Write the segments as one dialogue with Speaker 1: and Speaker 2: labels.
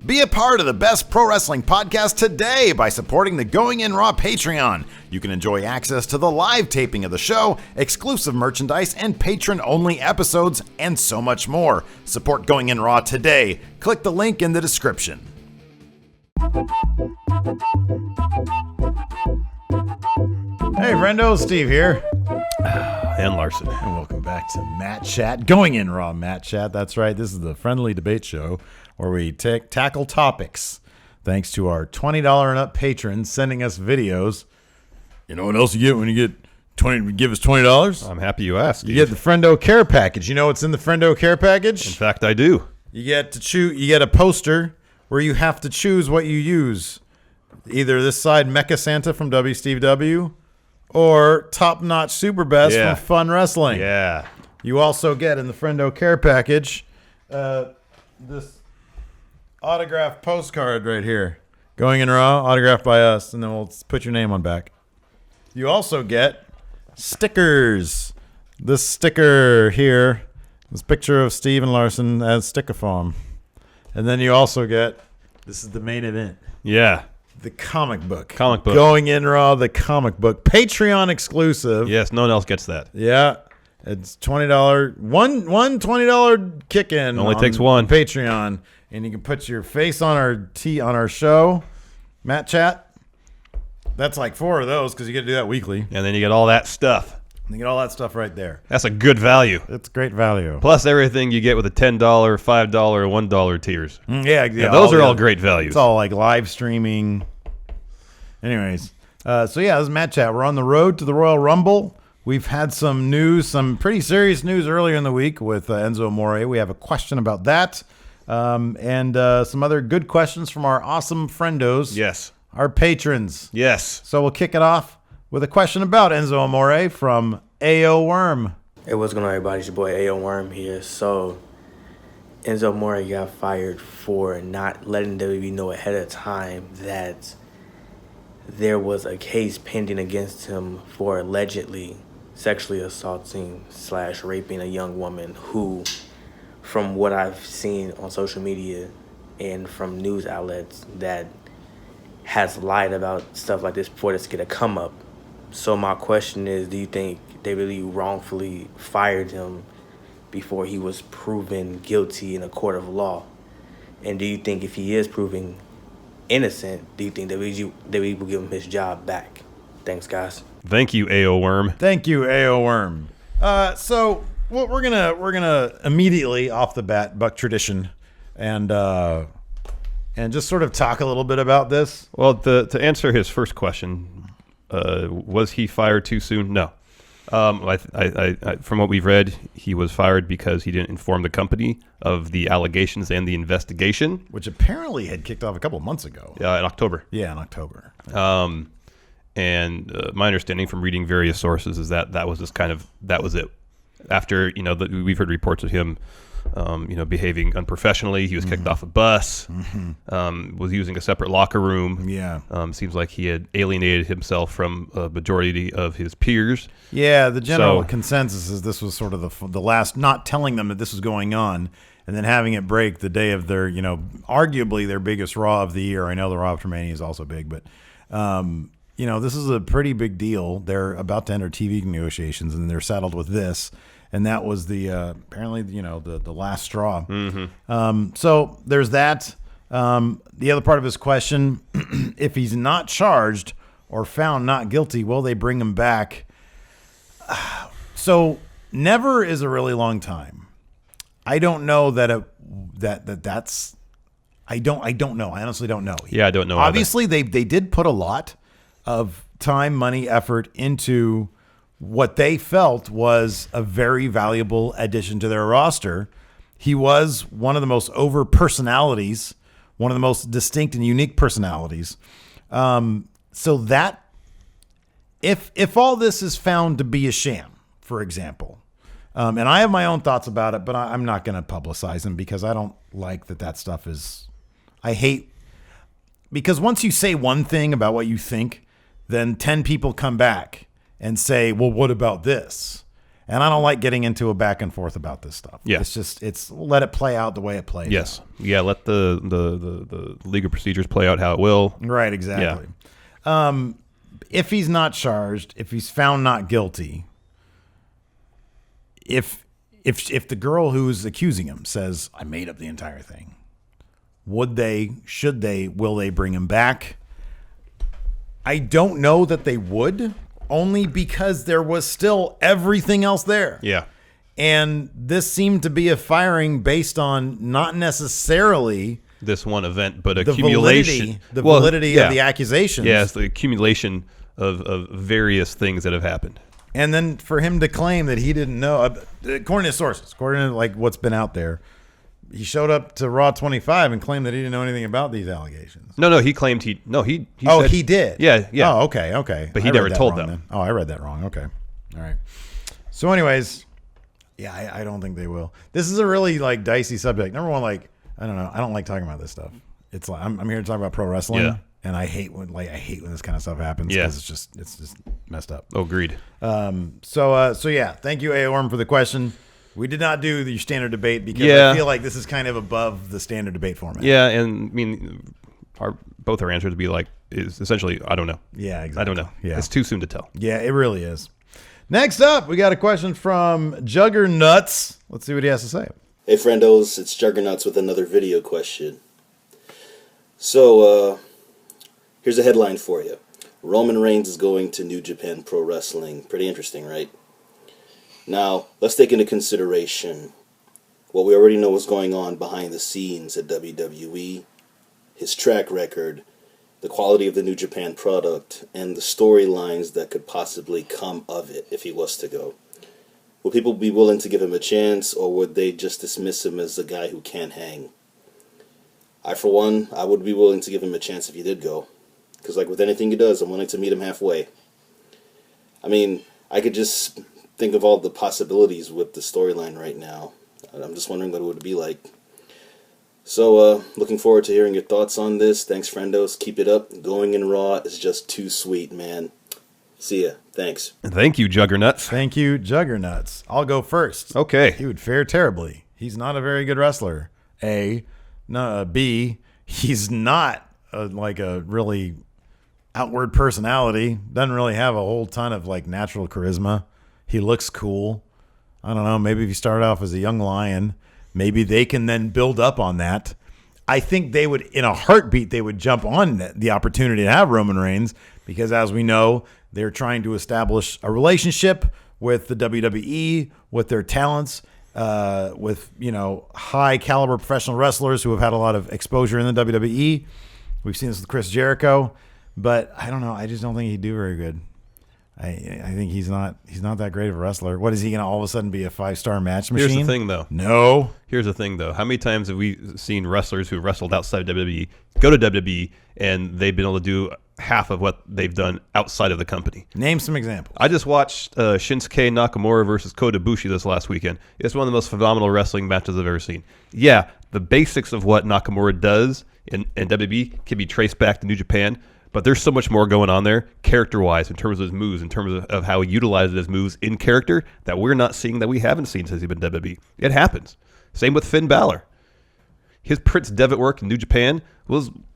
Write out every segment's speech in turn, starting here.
Speaker 1: Be a part of the best pro wrestling podcast today by supporting the Going In Raw Patreon. You can enjoy access to the live taping of the show, exclusive merchandise, and patron-only episodes, and so much more. Support Going In Raw today. Click the link in the description. Hey, friendo, Steve here.
Speaker 2: And Larson.
Speaker 1: And welcome back to Matt Chat, Going In Raw Matt Chat. That's right, this is the friendly debate show where we tackle topics thanks to our $20 and up patrons sending us videos. You know what else you get when you get give us $20?
Speaker 2: I'm happy you asked, Steve.
Speaker 1: You get the Friendo Care Package. You know what's in the Friendo Care Package?
Speaker 2: In fact, I do.
Speaker 1: You get a poster where you have to choose what you use. Either this side Mecha Santa from W. Steve W. or Top Notch Super Best from Fun Wrestling.
Speaker 2: Yeah.
Speaker 1: You also get in the Friendo Care Package this autographed postcard right here. Going In Raw, autographed by us, and then we'll put your name on back. You also get stickers. This sticker here, this picture of Steve and Larson as sticker form. And then you also get, this is the main event.
Speaker 2: Yeah.
Speaker 1: The comic book.
Speaker 2: Going
Speaker 1: In Raw, the comic book. Patreon exclusive.
Speaker 2: Yes, no one else gets that.
Speaker 1: Yeah. It's $20. One $20 kick-in.
Speaker 2: Only takes one.
Speaker 1: Patreon. And you can put your face on our show. Matt Chat. That's like 4 of those because you get to do that weekly.
Speaker 2: And then you get all that stuff.
Speaker 1: You get all that stuff right there.
Speaker 2: That's a good value.
Speaker 1: It's great value.
Speaker 2: Plus everything you get with the $10, $5, and $1 tiers.
Speaker 1: Yeah,
Speaker 2: those are all great values.
Speaker 1: It's all like live streaming. Anyways, this is Matt Chat. We're on the road to the Royal Rumble. We've had some news, some pretty serious news earlier in the week with Enzo Amore. We have a question about that, and some other good questions from our awesome friendos.
Speaker 2: Yes.
Speaker 1: Our patrons.
Speaker 2: Yes.
Speaker 1: So we'll kick it off with a question about Enzo Amore from A.O. Worm.
Speaker 3: Hey, what's going on, everybody? It's your boy A.O. Worm here. So, Enzo Amore got fired for not letting WWE know ahead of time that there was a case pending against him for allegedly sexually assaulting / raping a young woman who, from what I've seen on social media and from news outlets, that has lied about stuff like this before this could have come up. So my question is, do you think they really wrongfully fired him before he was proven guilty in a court of law? And do you think if he is proven innocent, do you think that we will give him his job back? Thanks, guys.
Speaker 2: Thank you, A.O. Worm.
Speaker 1: Thank you, A.O. Worm. So what we're gonna immediately off the bat buck tradition and just sort of talk a little bit about this.
Speaker 2: Well, to answer his first question, was he fired too soon? No. From what we've read, he was fired because he didn't inform the company of the allegations and the investigation,
Speaker 1: which apparently had kicked off a couple of months ago.
Speaker 2: In October.
Speaker 1: Yeah, in October.
Speaker 2: And my understanding from reading various sources is that that was it. After we've heard reports of him, behaving unprofessionally. He was kicked off a bus. Was using a separate locker room.
Speaker 1: Yeah.
Speaker 2: Seems like he had alienated himself from a majority of his peers.
Speaker 1: Yeah, the general consensus is this was sort of the last, not telling them that this was going on, and then having it break the day of their, arguably their biggest Raw of the year. I know the Raw after Mania is also big, but, this is a pretty big deal. They're about to enter TV negotiations, and they're saddled with this. And that was the apparently, the last straw. So there's that. The other part of his question, if he's not charged or found not guilty, will they bring him back? So never is a really long time. I don't know that's. I don't know. I honestly don't know.
Speaker 2: Yeah, I don't know.
Speaker 1: Obviously, they did put a lot of time, money, effort into what they felt was a very valuable addition to their roster. He was one of the most over personalities, one of the most distinct and unique personalities. So that if all this is found to be a sham, for example, and I have my own thoughts about it, but I'm not going to publicize them because I don't like that stuff is, I hate, because once you say one thing about what you think, then 10 people come back and say, well, what about this? And I don't like getting into a back and forth about this stuff.
Speaker 2: Yeah.
Speaker 1: It's let it play out the way it plays.
Speaker 2: Yes.
Speaker 1: out.
Speaker 2: Yeah. Let the legal procedures play out how it will.
Speaker 1: Right, exactly. If he's not charged, if he's found not guilty, if the girl who's accusing him says, I made up the entire thing, will they bring him back? I don't know that they would, only because there was still everything else there.
Speaker 2: Yeah.
Speaker 1: And this seemed to be a firing based on not necessarily
Speaker 2: This one event, but
Speaker 1: the
Speaker 2: accumulation.
Speaker 1: validity of the accusations.
Speaker 2: Yeah, it's the accumulation of various things that have happened.
Speaker 1: And then for him to claim that he didn't know, according to sources, according to like what's been out there, he showed up to Raw 25 and claimed that he didn't know anything about these allegations.
Speaker 2: No, he claimed he
Speaker 1: Oh,
Speaker 2: said,
Speaker 1: he did?
Speaker 2: Yeah.
Speaker 1: Oh, okay.
Speaker 2: But he
Speaker 1: I
Speaker 2: never
Speaker 1: read that
Speaker 2: told
Speaker 1: wrong
Speaker 2: them.
Speaker 1: then. Oh, I read that wrong. Okay. All right. So anyways, yeah, I don't think they will. This is a really like dicey subject. Number one, like, I don't know. I don't like talking about this stuff. It's like, I'm here to talk about pro wrestling.
Speaker 2: Yeah.
Speaker 1: And I hate when this kind of stuff happens
Speaker 2: Yeah.
Speaker 1: because it's just messed up.
Speaker 2: Oh, agreed.
Speaker 1: So yeah, thank you, Orm, for the question. We did not do the standard debate because
Speaker 2: Yeah.
Speaker 1: I feel like this is kind of above the standard debate format.
Speaker 2: Yeah, and I mean, both our answers would be like, is essentially, I don't know.
Speaker 1: Yeah, exactly.
Speaker 2: I don't know.
Speaker 1: Yeah.
Speaker 2: It's too soon to tell.
Speaker 1: Yeah, it really is. Next up, we got a question from Juggernuts. Let's see what he has to say.
Speaker 4: Hey friendos, it's Juggernauts with another video question. So, here's a headline for you. Roman Reigns is going to New Japan Pro Wrestling. Pretty interesting, right? Now, let's take into consideration what we already know is going on behind the scenes at WWE, his track record, the quality of the New Japan product, and the storylines that could possibly come of it if he was to go. Would people be willing to give him a chance, or would they just dismiss him as a guy who can't hang? I, for one, I would be willing to give him a chance if he did go. Because like with anything he does, I'm willing to meet him halfway. I mean, I could just think of all the possibilities with the storyline right now. I'm just wondering what it would be like. So, looking forward to hearing your thoughts on this. Thanks, friendos. Keep it up. Going in Raw is just too sweet, man. See ya. Thanks.
Speaker 2: Thank you, Juggernauts.
Speaker 1: Thank you, Juggernuts. I'll go first.
Speaker 2: Okay.
Speaker 1: He would fare terribly. He's not a very good wrestler. A. No, B. He's not like a really outward personality. Doesn't really have a whole ton of like natural charisma. He looks cool. I don't know. Maybe if you start off as a young lion, maybe they can then build up on that. I think they would, in a heartbeat, they would jump on the opportunity to have Roman Reigns because, as we know, they're trying to establish a relationship with the WWE, with their talents, with high caliber professional wrestlers who have had a lot of exposure in the WWE. We've seen this with Chris Jericho, but I don't know. I just don't think he'd do very good. I think he's not that great of a wrestler. What is he going to all of a sudden be a 5-star match machine?
Speaker 2: Here's the thing, though.
Speaker 1: No.
Speaker 2: Here's the thing, though. How many times have we seen wrestlers who wrestled outside of WWE go to WWE and they've been able to do half of what they've done outside of the company?
Speaker 1: Name some examples.
Speaker 2: I just watched Shinsuke Nakamura versus Kota Ibushi this last weekend. It's one of the most phenomenal wrestling matches I've ever seen. Yeah, the basics of what Nakamura does in WWE can be traced back to New Japan, but there's so much more going on there, character-wise, in terms of his moves, in terms of how he utilizes his moves in character that we're not seeing, that we haven't seen since he's been WWE. It happens. Same with Finn Balor. His Prince Devitt work in New Japan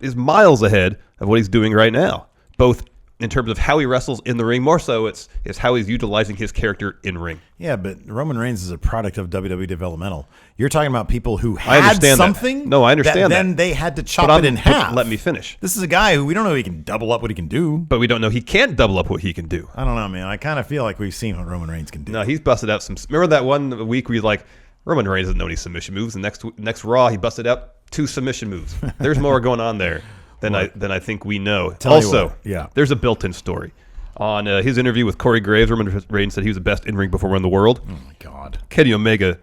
Speaker 2: is miles ahead of what he's doing right now, both in terms of how he wrestles in the ring. More so, it's how he's utilizing his character in ring.
Speaker 1: Yeah, but Roman Reigns is a product of WWE developmental. You're talking about people who
Speaker 2: I
Speaker 1: had
Speaker 2: understand
Speaker 1: something.
Speaker 2: that. No, I understand that.
Speaker 1: Then they had to chop
Speaker 2: But
Speaker 1: it in half.
Speaker 2: let me finish.
Speaker 1: This is a guy who we don't know he can double up what he can do.
Speaker 2: But we don't know he can't double up what he can do.
Speaker 1: I don't know, man. I kind of feel like we've seen what Roman Reigns can do.
Speaker 2: No, he's busted out some. Remember that one week where he's like, Roman Reigns doesn't know any submission moves. And next Raw, he busted out 2 submission moves. There's more going on there than I think we know. Also, there's a built-in story. On his interview with Corey Graves, Roman Reigns said he was the best in-ring performer in the world.
Speaker 1: Oh, my God.
Speaker 2: Kenny Omega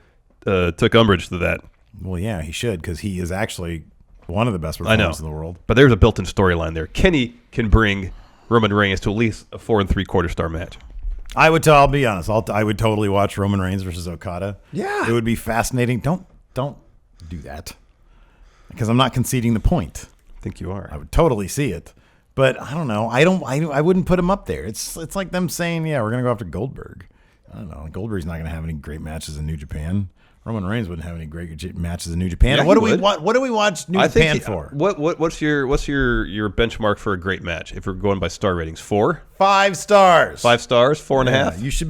Speaker 2: took umbrage to that.
Speaker 1: Well, yeah, he should, because he is actually one of the best performers in the world.
Speaker 2: But there's a built-in storyline there. Kenny can bring Roman Reigns to at least a 4 3/4 star match.
Speaker 1: I'll be honest. I would totally watch Roman Reigns versus Okada.
Speaker 2: Yeah.
Speaker 1: It would be fascinating. Don't do that, because I'm not conceding the point.
Speaker 2: I think you are.
Speaker 1: I would totally see it. But I don't know. I wouldn't put him up there. It's like them saying, yeah, we're going to go after Goldberg. I don't know. Goldberg's not going to have any great matches in New Japan. Roman Reigns wouldn't have any great matches in New Japan.
Speaker 2: Yeah,
Speaker 1: What do we watch New Japan for?
Speaker 2: What's your benchmark for a great match? If we're going by star ratings, 4,
Speaker 1: 5 stars.
Speaker 2: 5 stars, 4.5.
Speaker 1: You should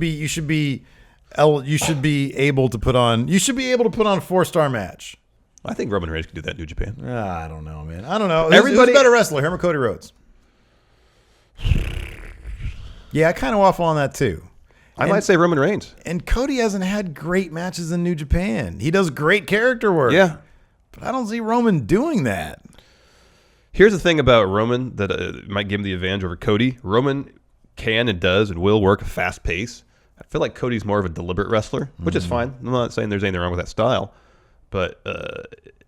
Speaker 1: be able to put on a 4-star match.
Speaker 2: I think Roman Reigns could do that in New Japan.
Speaker 1: I don't know, man. I don't know.
Speaker 2: Everybody-
Speaker 1: Who's a better wrestler, him or Cody Rhodes? Yeah, I kind of waffle on that too.
Speaker 2: I might say Roman Reigns.
Speaker 1: And Cody hasn't had great matches in New Japan. He does great character work.
Speaker 2: Yeah.
Speaker 1: But I don't see Roman doing that.
Speaker 2: Here's the thing about Roman that might give him the advantage over Cody. Roman can and does and will work a fast pace. I feel like Cody's more of a deliberate wrestler, which is fine. I'm not saying there's anything wrong with that style. But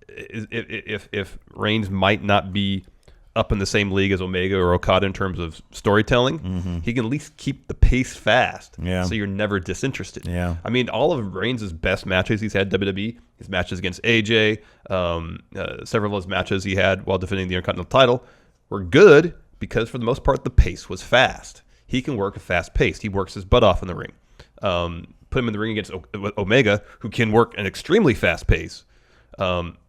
Speaker 2: if Reigns might not be up in the same league as Omega or Okada in terms of storytelling, he can at least keep the pace fast, so you're never disinterested.
Speaker 1: Yeah.
Speaker 2: I mean, all of Reigns' best matches he's had WWE, his matches against AJ, several of his matches he had while defending the Intercontinental title were good because, for the most part, the pace was fast. He can work a fast pace. He works his butt off in the ring. Put him in the ring against Omega, who can work an extremely fast pace.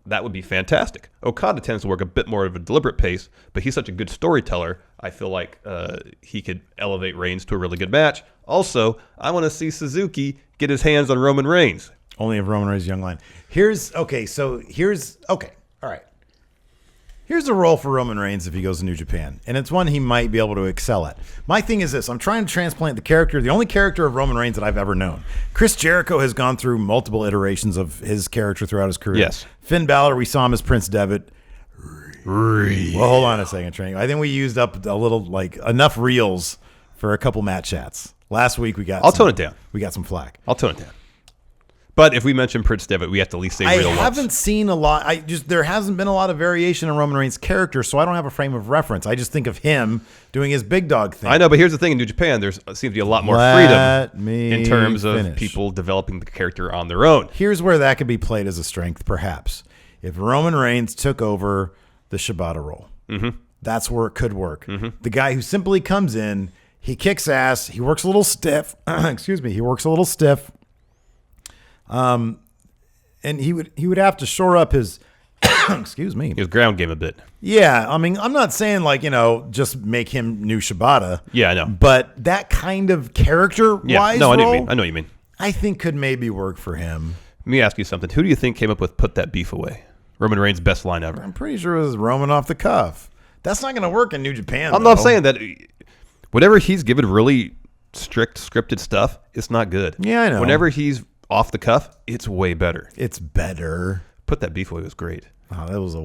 Speaker 2: That would be fantastic. Okada tends to work a bit more of a deliberate pace, but he's such a good storyteller. I feel like he could elevate Reigns to a really good match. Also, I want to see Suzuki get his hands on Roman Reigns.
Speaker 1: Only if Roman Reigns' young line. All right. Here's a role for Roman Reigns if he goes to New Japan, and it's one he might be able to excel at. My thing is this. I'm trying to transplant the only character of Roman Reigns that I've ever known. Chris Jericho has gone through multiple iterations of his character throughout his career.
Speaker 2: Yes.
Speaker 1: Finn Balor, we saw him as Prince Devitt. Well, hold on a second, Training. I think we used up a little, enough reels for a couple match chats. Last week I'll
Speaker 2: tone it down.
Speaker 1: We got some flack.
Speaker 2: I'll tone it down. But if we mention Prince Devitt, we have to at least say real
Speaker 1: I haven't seen a lot. There hasn't been a lot of variation in Roman Reigns' character, so I don't have a frame of reference. I just think of him doing his big dog thing.
Speaker 2: I know, but here's the thing: in New Japan, there seems to be a lot more freedom in terms of people developing the character on their own.
Speaker 1: Here's where that could be played as a strength, perhaps. If Roman Reigns took over the Shibata role, that's where it could work. The guy who simply comes in, he kicks ass, he works a little stiff. He works a little stiff. And he would have to shore up his his
Speaker 2: ground game a bit.
Speaker 1: Yeah, I mean, I'm not saying just make him new Shibata.
Speaker 2: Yeah, I know.
Speaker 1: But that kind of character-wise role,
Speaker 2: I know what you mean.
Speaker 1: I think could maybe work for him.
Speaker 2: Let me ask you something. Who do you think came up with "Put That Beef Away"? Roman Reigns' best line ever.
Speaker 1: I'm pretty sure it was Roman off the cuff. That's not going to work in New Japan.
Speaker 2: I'm not saying that. Whenever he's given really strict scripted stuff, it's not good.
Speaker 1: Yeah, I know.
Speaker 2: Whenever he's off the cuff, it's way better.
Speaker 1: It's better.
Speaker 2: Put That Beef Away was great.
Speaker 1: Oh, that was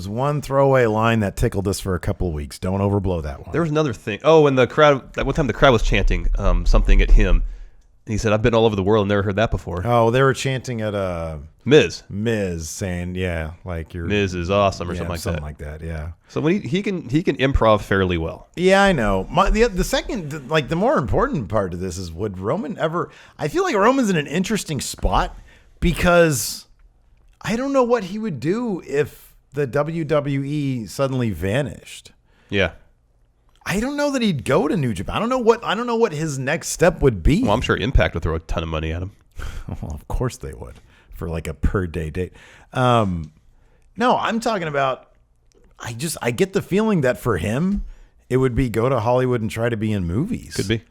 Speaker 1: one throwaway line that tickled us for a couple of weeks. Don't overblow that one.
Speaker 2: There was another thing. Oh, and that one time the crowd was chanting something at him. And he said, "I've been all over the world and never heard that before."
Speaker 1: Oh, they were chanting at
Speaker 2: Miz
Speaker 1: saying, "Yeah, like your
Speaker 2: Miz is awesome" or something
Speaker 1: like that. Yeah.
Speaker 2: So when he can improv fairly well.
Speaker 1: Yeah, I know. The second, the more important part of this is, would Roman ever? I feel like Roman's in an interesting spot because I don't know what he would do if the WWE suddenly vanished.
Speaker 2: Yeah.
Speaker 1: I don't know that he'd go to New Japan. I don't know what his next step would be.
Speaker 2: Well, I'm sure Impact would throw a ton of money at him.
Speaker 1: Well, of course they would, for a per day date. No, I'm talking about. I get the feeling that for him, it would be go to Hollywood and try to be in movies.
Speaker 2: Could be.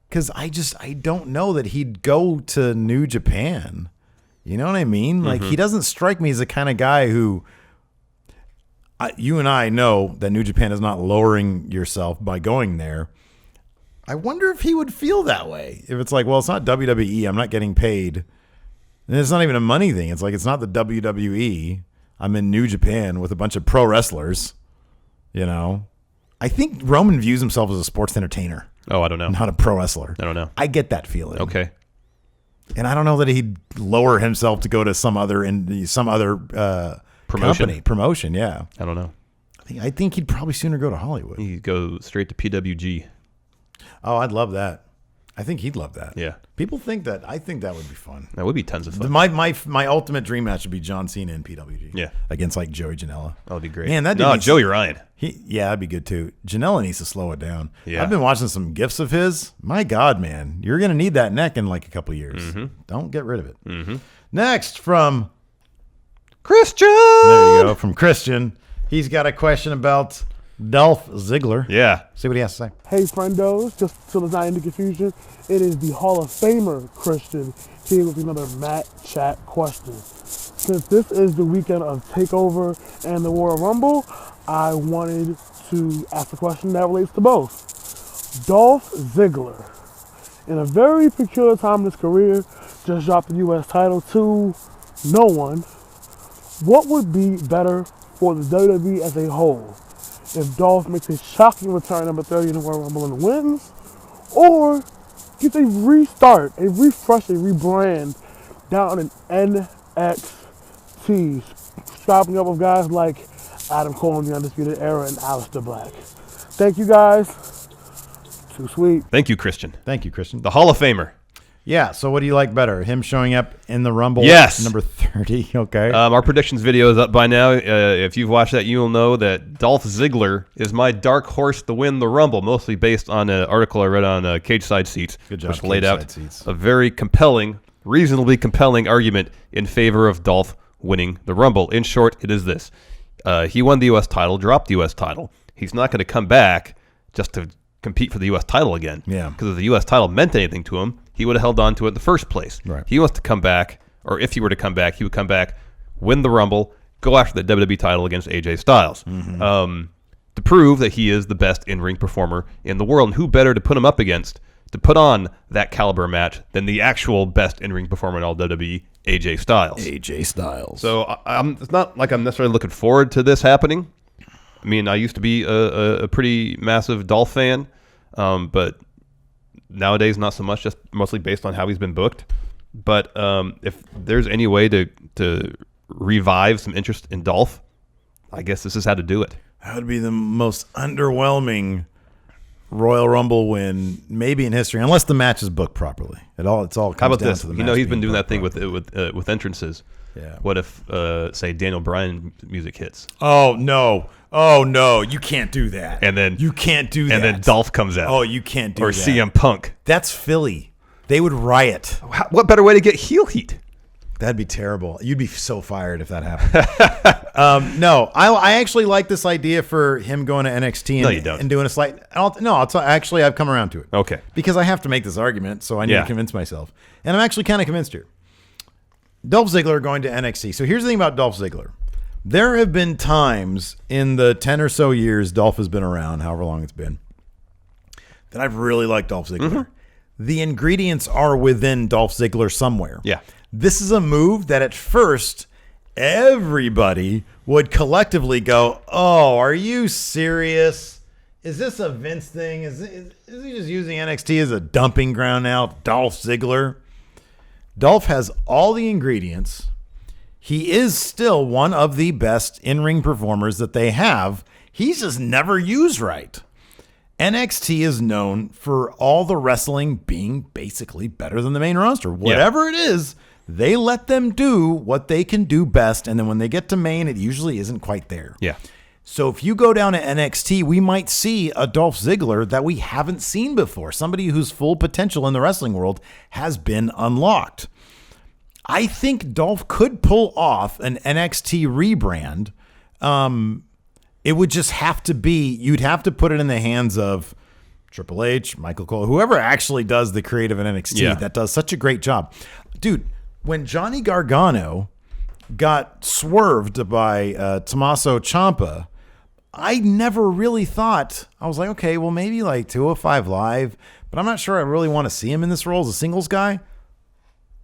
Speaker 1: Because I don't know that he'd go to New Japan. You know what I mean? Like, he doesn't strike me as the kind of guy who. You and I know that New Japan is not lowering yourself by going there. I wonder if he would feel that way. If it's like, well, it's not WWE. I'm not getting paid. And it's not even a money thing. It's like, it's not the WWE. I'm in New Japan with a bunch of pro wrestlers. I think Roman views himself as a sports entertainer.
Speaker 2: Oh, I don't know.
Speaker 1: Not a pro wrestler.
Speaker 2: I don't know.
Speaker 1: I get that feeling.
Speaker 2: Okay.
Speaker 1: And I don't know that he'd lower himself to go to some other promotion. Yeah.
Speaker 2: I don't know.
Speaker 1: I think he'd probably sooner go to Hollywood.
Speaker 2: He'd go straight to PWG.
Speaker 1: Oh, I'd love that. I think he'd love that.
Speaker 2: Yeah.
Speaker 1: People think that. I think that would be fun.
Speaker 2: That would be tons of fun.
Speaker 1: My ultimate dream match would be John Cena and PWG.
Speaker 2: Yeah.
Speaker 1: Against like Joey Janela.
Speaker 2: That would be great.
Speaker 1: Man, that dude
Speaker 2: no,
Speaker 1: needs
Speaker 2: Joey Ryan.
Speaker 1: That'd be good too. Janela needs to slow it down.
Speaker 2: Yeah.
Speaker 1: I've been watching some gifs of his. My God, man, you're gonna need that neck in like a couple years.
Speaker 2: Mm-hmm.
Speaker 1: Don't get rid of it. Next from
Speaker 2: Christian.
Speaker 1: there you go from Christian. He's got a question about Dolph Ziggler.
Speaker 2: Yeah.
Speaker 1: See what he has to say.
Speaker 5: Hey, friendos, just so there's not any confusion, it is the Hall of Famer Christian here with another Matt Chat question. Since this is the weekend of TakeOver and the Royal Rumble, I wanted to ask a question that relates to both. Dolph Ziggler, in a very peculiar time in his career, just dropped the U.S. title to no one. What would be better for the WWE as a whole? If Dolph makes a shocking return number 30 in the Royal Rumble and wins, or gets a restart, a refresh, a rebrand down in NXT, strapping up with guys like Adam Cole in the Undisputed Era and Aleister Black. Thank you guys. Too sweet.
Speaker 2: Thank you, Christian.
Speaker 1: Thank you, Christian.
Speaker 2: The Hall of Famer.
Speaker 1: Yeah. So what do you like better? Him showing up in the Rumble?
Speaker 2: Yes.
Speaker 1: Number 30. Okay.
Speaker 2: Our predictions video is up by now. If you've watched that, you'll know that Dolph Ziggler is my dark horse to win the Rumble, mostly based on an article I read on Cage Side Seats,
Speaker 1: Good job,
Speaker 2: which laid
Speaker 1: Cage
Speaker 2: out
Speaker 1: Side Seats.
Speaker 2: a very compelling, reasonably compelling argument in favor of Dolph winning the Rumble. In short, it is this. He won the U.S. title, dropped the U.S. title. He's not going to come back just to compete for the U.S. title again.
Speaker 1: Yeah.
Speaker 2: Because if the U.S. title meant anything to him, he would have held on to it in the first place.
Speaker 1: Right.
Speaker 2: He wants to come back, or if he were to come back, he would come back, win the Rumble, go after the WWE title against AJ Styles. To prove that he is the best in-ring performer in the world. And who better to put him up against, to put on that caliber match, than the actual best in-ring performer in all WWE, AJ Styles.
Speaker 1: AJ Styles.
Speaker 2: So it's not like I'm necessarily looking forward to this happening. I mean, I used to be a pretty massive Dolph fan, but nowadays not so much, just mostly based on how he's been booked. But if there's any way to revive some interest in Dolph, I guess this is how to do it.
Speaker 1: That would be the most underwhelming Royal Rumble win maybe in history, unless the match is booked properly. It's all comes
Speaker 2: How about
Speaker 1: down
Speaker 2: this?
Speaker 1: to the
Speaker 2: You
Speaker 1: match
Speaker 2: know, he's been
Speaker 1: being
Speaker 2: doing that
Speaker 1: booked
Speaker 2: thing
Speaker 1: properly.
Speaker 2: with entrances.
Speaker 1: Yeah.
Speaker 2: What if, say, Daniel Bryan music hits,
Speaker 1: Oh no, you can't do that.
Speaker 2: and then
Speaker 1: you can't do that.
Speaker 2: and then Dolph comes out,
Speaker 1: Oh, you can't do
Speaker 2: or
Speaker 1: that.
Speaker 2: CM Punk.
Speaker 1: That's Philly. They would riot.
Speaker 2: What better way to get heel heat?
Speaker 1: That'd be terrible. You'd be so fired if that happened. No, I actually like this idea for him going to NXT and,
Speaker 2: No, you don't.
Speaker 1: and doing a slight. Actually, I've come around to it.
Speaker 2: Okay.
Speaker 1: Because I have to make this argument, so I need
Speaker 2: Yeah.
Speaker 1: to convince myself. And I'm actually kind of convinced here. Dolph Ziggler going to NXT. So here's the thing about Dolph Ziggler. There have been times in the 10 or so years Dolph has been around, however long it's been, that I've really liked Dolph Ziggler.
Speaker 2: Mm-hmm.
Speaker 1: The ingredients are within Dolph Ziggler somewhere.
Speaker 2: Yeah.
Speaker 1: This is a move that at first everybody would collectively go, "Oh, are you serious? Is this a Vince thing? Is he just using NXT as a dumping ground now? Dolph Ziggler?" Dolph has all the ingredients. He is still one of the best in-ring performers that they have. He's just never used right. NXT is known for all the wrestling being basically better than the main roster. Whatever it is, they let them do what they can do best, and then when they get to main, it usually isn't quite there.
Speaker 2: Yeah.
Speaker 1: So if you go down to NXT, we might see a Dolph Ziggler that we haven't seen before, somebody whose full potential in the wrestling world has been unlocked. I think Dolph could pull off an NXT rebrand. It would just have to be, you'd have to put it in the hands of Triple H, Michael Cole, whoever actually does the creative in NXT that does such a great job. Dude, when Johnny Gargano got swerved by Tommaso Ciampa, I never really thought, I was like, okay, well, maybe like 205 Live, but I'm not sure I really want to see him in this role as a singles guy.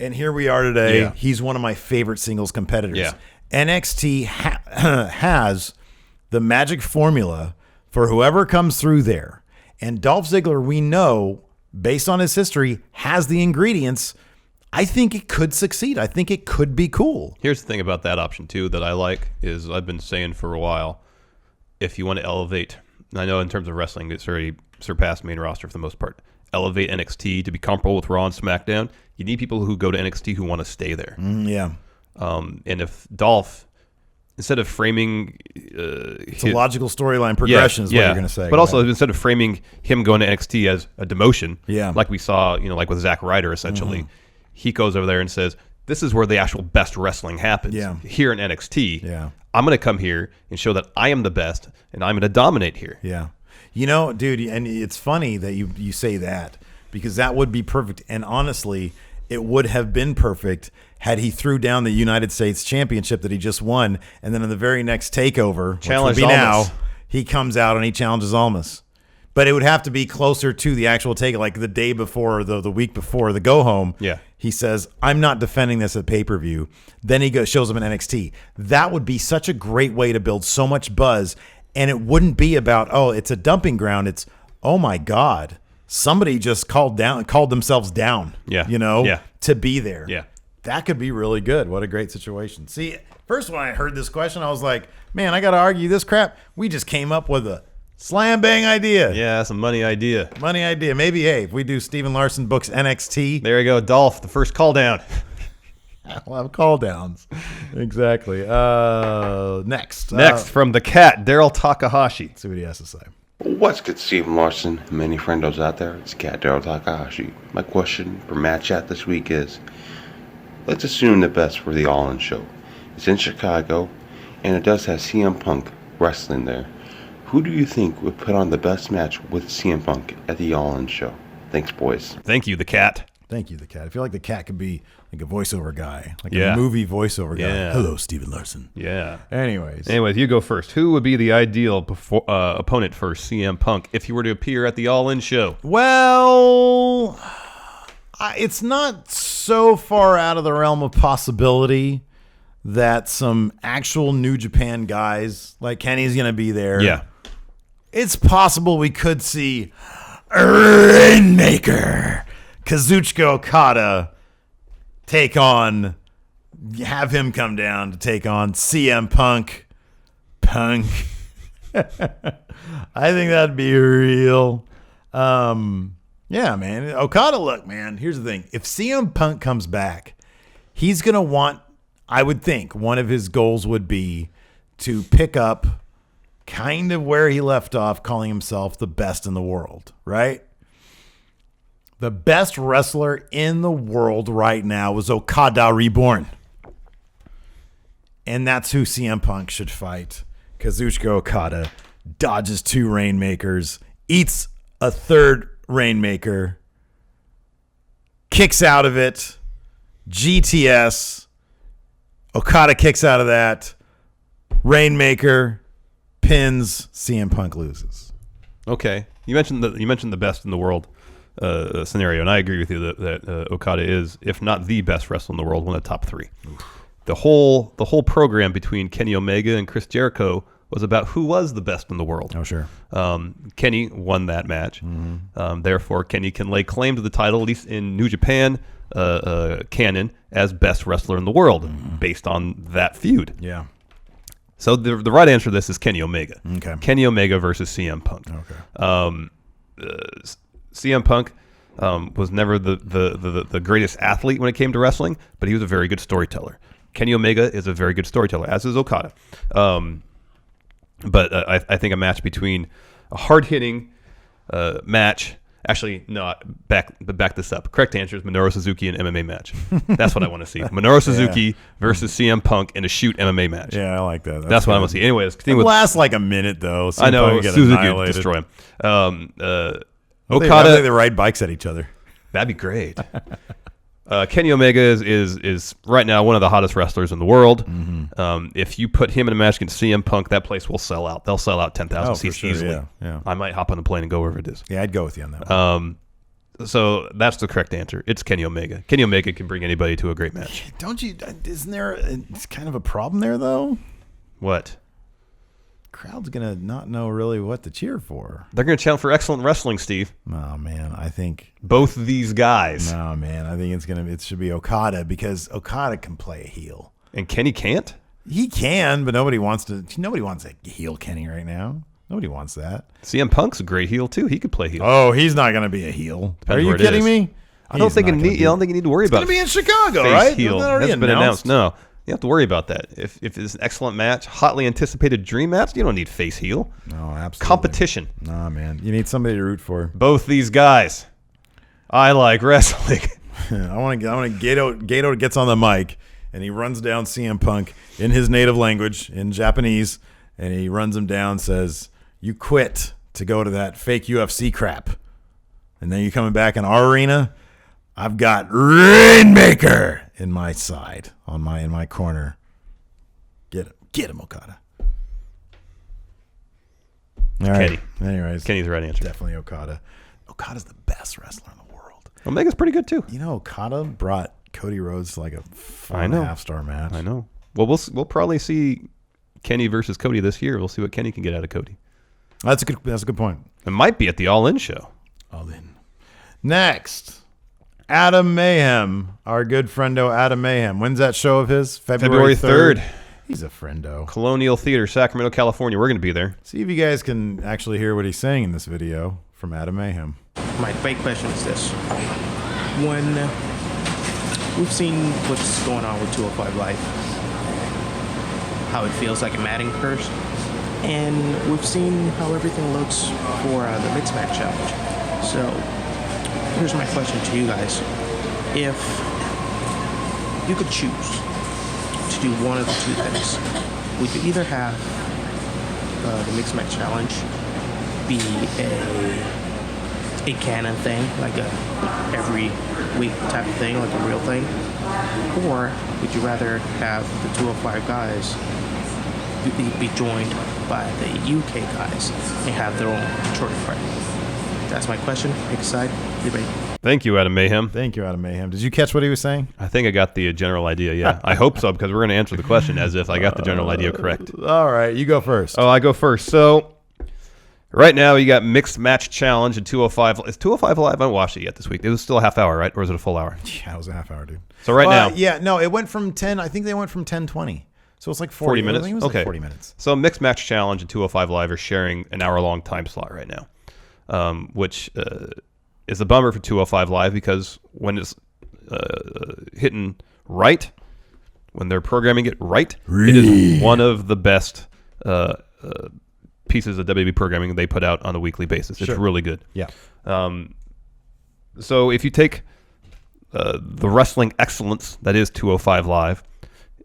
Speaker 1: And here we are today.
Speaker 2: Yeah.
Speaker 1: He's one of my favorite singles competitors.
Speaker 2: Yeah.
Speaker 1: NXT has the magic formula for whoever comes through there. And Dolph Ziggler, we know, based on his history, has the ingredients. I think it could succeed. I think it could be cool.
Speaker 2: Here's the thing about that option, too, that I like, is I've been saying for a while, if you want to elevate, and I know in terms of wrestling, it's already surpassed main roster for the most part. elevate NXT to be comparable with Raw and SmackDown, you need people who go to NXT who want to stay there.
Speaker 1: Yeah.
Speaker 2: And if Dolph, instead of framing...
Speaker 1: it's a logical storyline progression is what you're going to say.
Speaker 2: But also, instead of framing him going to NXT as a demotion,
Speaker 1: Yeah.
Speaker 2: like we saw, like with Zack Ryder, essentially, he goes over there and says, this is where the actual best wrestling happens.
Speaker 1: Yeah.
Speaker 2: Here in NXT.
Speaker 1: Yeah.
Speaker 2: I'm going to come here and show that I am the best, and I'm going to dominate here.
Speaker 1: Yeah. Dude, and it's funny that you say that, because that would be perfect. And honestly, it would have been perfect had he threw down the United States Championship that he just won, and then in the very next takeover,
Speaker 2: Challenge
Speaker 1: which would be now,
Speaker 2: Almas.
Speaker 1: he comes out and he challenges Almas. But it would have to be closer to the actual take, like the day before, or the week before the go home.
Speaker 2: Yeah.
Speaker 1: He says, I'm not defending this at pay-per-view. Then he shows him in NXT. That would be such a great way to build so much buzz. And it wouldn't be about, oh, it's a dumping ground. It's, oh my God, somebody just called themselves down.
Speaker 2: Yeah.
Speaker 1: Yeah. To be there.
Speaker 2: Yeah.
Speaker 1: That could be really good. What a great situation. See, first when I heard this question, I was like, man, I got to argue this crap. We just came up with a slam bang idea.
Speaker 2: Yeah, that's a money idea.
Speaker 1: Money idea. Maybe, hey, if we do Steven Larson books NXT,
Speaker 2: There you go, Dolph, the first call down.
Speaker 1: we'll have call downs. Exactly. Next.
Speaker 2: Next, from the cat, Daryl Takahashi.
Speaker 1: See what he has to say.
Speaker 6: What's good, Stephen Larson and many friendos out there? It's Cat Daryl Takahashi. My question for Matt Chat this week is, let's assume the best for the All-In show. It's in Chicago, and it does have CM Punk wrestling there. Who do you think would put on the best match with CM Punk at the All-In show? Thanks, boys.
Speaker 2: Thank you, the cat.
Speaker 1: Thank you, the cat. I feel like the cat could be like a voiceover guy, like
Speaker 2: Yeah.
Speaker 1: a movie voiceover guy.
Speaker 2: Yeah.
Speaker 1: Hello, Steven Larson.
Speaker 2: Yeah.
Speaker 1: Anyways,
Speaker 2: You go first. Who would be the ideal opponent for CM Punk if he were to appear at the All-In show?
Speaker 1: well, it's not so far out of the realm of possibility that some actual New Japan guys like Kenny's going to be there.
Speaker 2: Yeah.
Speaker 1: It's possible we could see Rainmaker, Kazuchika Okada have him come down to take on CM Punk. I think that'd be real. Yeah, man. Okada, look, man, here's the thing. If CM Punk comes back, he's going to want, I would think, one of his goals would be to pick up kind of where he left off, calling himself the best in the world, right? The best wrestler in the world right now is Okada Reborn. And that's who CM Punk should fight. Kazuchika Okada dodges 2 Rainmakers, eats a 3rd Rainmaker, kicks out of it, GTS, Okada kicks out of that, Rainmaker, pins, CM Punk loses.
Speaker 2: Okay. You mentioned the best in the world scenario, and I agree with you that Okada is, if not the best wrestler in the world, one of the top 3. Oof. The whole program between Kenny Omega and Chris Jericho was about who was the best in the world.
Speaker 1: Oh, sure.
Speaker 2: Kenny won that match. Mm-hmm. Therefore, Kenny can lay claim to the title, at least in New Japan canon, as best wrestler in the world, based on that feud.
Speaker 1: Yeah.
Speaker 2: So the right answer to this is Kenny Omega.
Speaker 1: Okay.
Speaker 2: Kenny Omega versus CM Punk.
Speaker 1: Okay.
Speaker 2: CM Punk was never the greatest athlete when it came to wrestling, but he was a very good storyteller. Kenny Omega is a very good storyteller, as is Okada. But I think a match between a hard-hitting match. Actually, no. Back this up. Correct answer is Minoru Suzuki in an MMA match. That's what I want to see. Minoru Suzuki versus CM Punk in a shoot MMA match.
Speaker 1: Yeah, I like that.
Speaker 2: That's what I want to see. Anyways, continue
Speaker 1: It
Speaker 2: with.
Speaker 1: lasts like a minute though.
Speaker 2: I know
Speaker 1: Punk get
Speaker 2: Suzuki would
Speaker 1: annihilated.
Speaker 2: destroy him.
Speaker 1: I
Speaker 2: Okada.
Speaker 1: think they ride bikes at each other.
Speaker 2: That'd be great. Kenny Omega is right now one of the hottest wrestlers in the world. Mm-hmm. If you put him in a match against CM Punk, that place will sell out. They'll sell out 10,000 seats
Speaker 1: sure,
Speaker 2: easily.
Speaker 1: Yeah.
Speaker 2: I might hop on the plane and go wherever it is.
Speaker 1: Yeah, I'd go with you on that one.
Speaker 2: So that's the correct answer. It's Kenny Omega. Kenny Omega can bring anybody to a great match.
Speaker 1: Don't you? Isn't there it's kind of a problem there though?
Speaker 2: What?
Speaker 1: Crowd's gonna not know really what to cheer for.
Speaker 2: They're going to challenge for excellent wrestling, Steve.
Speaker 1: Oh man, I think
Speaker 2: both these guys.
Speaker 1: No man, I think it should be Okada because Okada can play a heel.
Speaker 2: And Kenny can't?
Speaker 1: He can, but nobody wants to heel Kenny right now. Nobody wants that.
Speaker 2: CM Punk's a great heel too. He could play heel.
Speaker 1: Oh, he's not going to be a heel.
Speaker 2: Depends
Speaker 1: Are you
Speaker 2: where it
Speaker 1: kidding
Speaker 2: is.
Speaker 1: me?
Speaker 2: I don't think you need to worry about.
Speaker 1: It's going to be in Chicago,
Speaker 2: face
Speaker 1: right?
Speaker 2: heel.
Speaker 1: Wasn't that already
Speaker 2: That's been announced.
Speaker 1: announced.
Speaker 2: No, you have to worry about that. If it's an excellent match, hotly anticipated dream match, you don't need face heel.
Speaker 1: No, absolutely.
Speaker 2: Competition.
Speaker 1: Nah, man. You need somebody to root for.
Speaker 2: Both these guys. I like wrestling.
Speaker 1: I want to Gato gets on the mic and he runs down CM Punk in his native language, in Japanese, and he runs him down, says, "You quit to go to that fake UFC crap. And then you're coming back in our arena. I've got Rainmaker in my side, in my corner. Get him, Okada." All right.
Speaker 2: Kenny.
Speaker 1: Anyways,
Speaker 2: Kenny's the right answer.
Speaker 1: definitely Okada. Okada's the best wrestler in the world.
Speaker 2: Omega's pretty good too.
Speaker 1: You know, Okada brought Cody Rhodes to like a
Speaker 2: I know.
Speaker 1: 4.5-star match.
Speaker 2: I know. Well, we'll probably see Kenny versus Cody this year. We'll see what Kenny can get out of Cody.
Speaker 1: That's a good point.
Speaker 2: It might be at the All In show.
Speaker 1: All in. Next, Adam Mayhem, our good friendo Adam Mayhem. When's that show of his?
Speaker 2: February 3rd.
Speaker 1: He's a friendo.
Speaker 2: Colonial Theater, Sacramento, California. We're going to be there.
Speaker 1: See if you guys can actually hear what he's saying in this video from Adam Mayhem.
Speaker 7: My big question is this. When we've seen what's going on with 205 Live, how it feels like a matting curse, and we've seen how everything looks for the Mixed Match Challenge. So here's my question to you guys. If you could choose to do one of the two things, would you either have the Mixed Match Challenge be a canon thing, like a every week type of thing, like a real thing, or would you rather have the 205 guys be joined by the UK guys and have their own tournament? That's my question. Pick a side, debate.
Speaker 2: Thank you, Adam Mayhem.
Speaker 1: Thank you, Adam Mayhem. Did you catch what he was saying?
Speaker 2: I think I got the general idea, yeah. I hope so, because we're going to answer the question as if I got the general idea correct.
Speaker 1: All right, you go first.
Speaker 2: Oh, I go first. So, right now, you got Mixed Match Challenge and 205. Is 205 Live? I haven't watched it yet this week. It was still a half hour, right? Or is it a full hour?
Speaker 1: Yeah, it was a half hour, dude.
Speaker 2: So right now.
Speaker 1: Yeah, no, it went from 10. I think they went from 10:20. So it's like
Speaker 2: 40 minutes?
Speaker 1: I think it was
Speaker 2: Okay.
Speaker 1: like 40 minutes.
Speaker 2: So Mixed Match Challenge and 205 Live are sharing an hour-long time slot right now, which is a bummer for 205 Live because when it's hitting right, when they're programming it right, it is one of the best pieces of WWE programming they put out on a weekly basis. It's really good.
Speaker 1: Yeah.
Speaker 2: So if you take the wrestling excellence that is 205 Live,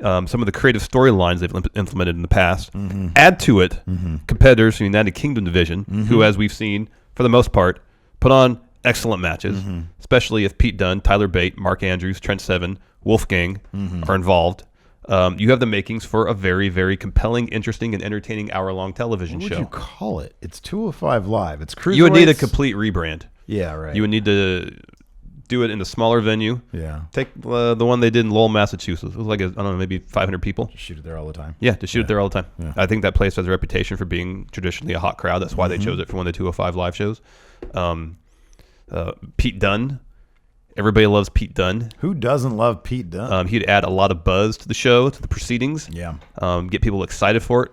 Speaker 2: some of the creative storylines they've implemented in the past, add to it competitors in the United Kingdom division, who, as we've seen, for the most part, put on excellent matches, especially if Pete Dunne, Tyler Bate, Mark Andrews, Trent Seven, Wolfgang are involved. You have the makings for a very, very compelling, interesting, and entertaining hour-long television
Speaker 1: What
Speaker 2: show.
Speaker 1: would you call it? It's 205 Live. It's cruiserweights.
Speaker 2: You would need a complete rebrand.
Speaker 1: Yeah, right.
Speaker 2: You would need to do it in a smaller venue.
Speaker 1: Yeah.
Speaker 2: Take the one they did in Lowell, Massachusetts. It was like, I don't know, maybe 500 people.
Speaker 1: Just shoot it there all the time.
Speaker 2: Yeah, to shoot it there all the time.
Speaker 1: Yeah.
Speaker 2: I think that place has a reputation for being traditionally a hot crowd. That's why they chose it for one of the 205 Live shows. Pete Dunne. Everybody loves Pete Dunne.
Speaker 1: Who doesn't love Pete Dunne?
Speaker 2: He'd add a lot of buzz to the show, to the proceedings.
Speaker 1: Yeah.
Speaker 2: Get people excited for it.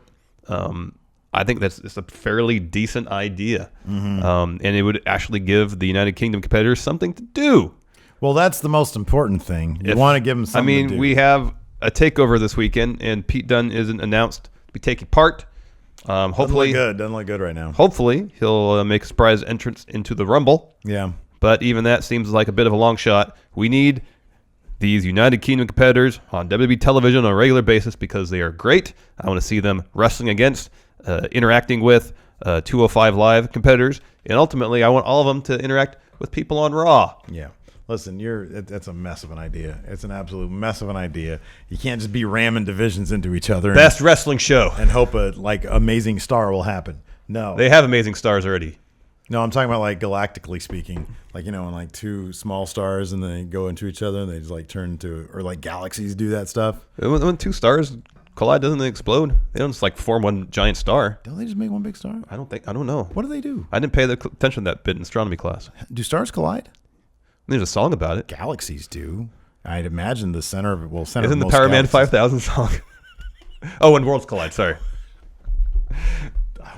Speaker 2: I think it's a fairly decent idea. And it would actually give the United Kingdom competitors something to do.
Speaker 1: Well, that's the most important thing. You want to give them something to do.
Speaker 2: We have a takeover this weekend, and Pete Dunne isn't announced to be taking part. Hopefully,
Speaker 1: doesn't look good right now.
Speaker 2: Hopefully, he'll make a surprise entrance into the Rumble.
Speaker 1: Yeah.
Speaker 2: But even that seems like a bit of a long shot. We need these United Kingdom competitors on WWE television on a regular basis because they are great. I want to see them wrestling against, interacting with 205 Live competitors, and ultimately, I want all of them to interact with people on Raw.
Speaker 1: Yeah. Listen, that's a mess of an idea. It's an absolute mess of an idea. You can't just be ramming divisions into each other.
Speaker 2: Best wrestling show.
Speaker 1: And hope a amazing star will happen. No.
Speaker 2: They have amazing stars already.
Speaker 1: No, I'm talking about like galactically speaking. Like, when like two small stars and they go into each other and they just like turn into, or like galaxies do that stuff.
Speaker 2: When two stars collide, doesn't they explode? They don't just like form one giant star.
Speaker 1: Don't they just make one big star?
Speaker 2: I don't know.
Speaker 1: What do they do?
Speaker 2: I didn't pay attention to that bit in astronomy class.
Speaker 1: Do stars collide?
Speaker 2: There's a song about it.
Speaker 1: Galaxies do. I'd imagine the center of it will center.
Speaker 2: Isn't the
Speaker 1: most
Speaker 2: Power Man
Speaker 1: galaxies.
Speaker 2: 5000 song? Oh, when worlds collide. Sorry.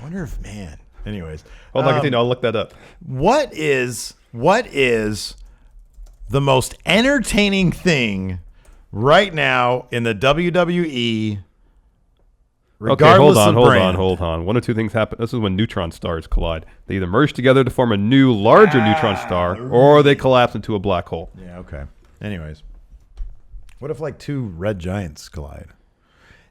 Speaker 1: wonder if, man. Anyways,
Speaker 2: Hold on, continue. I'll look that up.
Speaker 1: what is the most entertaining thing right now in the WWE?
Speaker 2: Okay, hold
Speaker 1: Regardless of brand?
Speaker 2: on. One or two things happen. This is when neutron stars collide. They either merge together to form a new, larger neutron star, or they collapse into a black hole.
Speaker 1: Yeah, okay. Anyways, what if like two red giants collide?